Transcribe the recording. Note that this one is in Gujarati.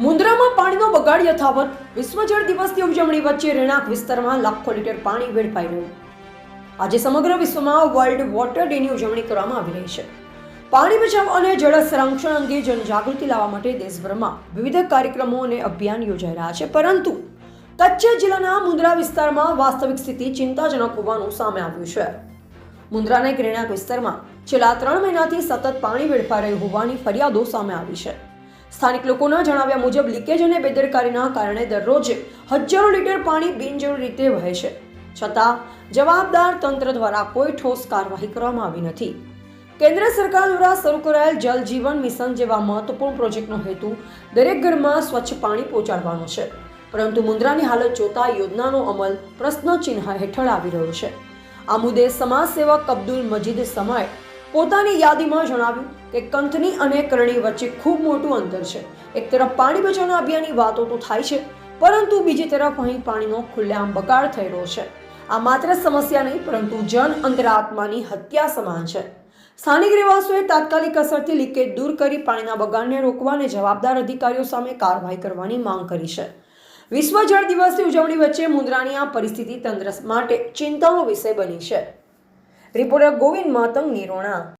મુન્દ્રામાં પાણીનો બગાડ યથાવત. વિશ્વ જળ દિવસની ઉજવણી વચ્ચે રહેણાંક વિસ્તારમાં લાખો લીટર પાણી વેડફાઈ રહ્યું. આજે સમગ્ર વિશ્વમાં વર્લ્ડ વોટર ડેની ઉજવણી કરવામાં આવી રહી છે. પાણી બચાવ અને જળ સંરક્ષણ અંગે જનજાગૃતિ લાવવા માટે દેશભરમાં વિવિધ કાર્યક્રમો અને અભિયાન યોજાઈ રહ્યા છે. પરંતુ કચ્છ જિલ્લાના મુન્દ્રા વિસ્તારમાં વાસ્તવિક સ્થિતિ ચિંતાજનક હોવાનું સામે આવ્યું છે. મુન્દ્રાના એક રહેણાંક વિસ્તારમાં છેલ્લા 3 મહિનાથી સતત પાણી વેડફાઈ રહ્યું હોવાની ફરિયાદો સામે આવી છે. સ્થાનિક લોકોના જણાવ્યા મુજબ લીકેજ અને બેદરકારીના કારણે દરરોજ હજારો લીટર પાણી બિનજરૂરી રીતે વહે છે. છતાં જવાબદાર તંત્ર દ્વારા કોઈ ઠોસ કાર્યવાહી કરવામાં આવી નથી. કેન્દ્ર સરકાર દ્વારા શરૂ કરાયેલ જલ જીવન મિશન જેવા મહત્વપૂર્ણ પ્રોજેક્ટનો હેતુ દરેક ઘરમાં સ્વચ્છ પાણી પહોંચાડવાનો છે. પરંતુ મુન્દ્રાની હાલત જોતા યોજનાનો અમલ પ્રશ્નચિહ્ન હેઠળ આવી રહ્યો છે. આ મુદ્દે સમાજસેવક અબ્દુલ મજીદ સમાએ પોતાની યાદીમાં જણાવ્યું કે કંથની અને કરણી વચ્ચે ખૂબ મોટું અંતર છે. એક તરફ પાણી બચાવના અભિયાનની વાતો તો થાય છે, પરંતુ બીજી તરફ અહીં પાણીનો ખુલ્લેઆમ બગાડ થઈ રહ્યો છે. આ માત્ર સમસ્યા નહીં, પરંતુ જન અંતરાત્માની હત્યા સમાન છે. સ્થાનિક રહેવાસીઓએ તાત્કાલિક અસરથી લીકેજ દૂર કરી પાણીના બગાડને રોકવા અને જવાબદાર અધિકારીઓ સામે કાર્યવાહી કરવાની માંગ કરી છે. વિશ્વ જળ દિવસની ઉજવણી વચ્ચે મુન્દ્રાની આ પરિસ્થિતિ તંત્ર માટે ચિંતાનો વિષય બની છે. રિપોર્ટર ગોવિંદ માતંગ, નિરોણા.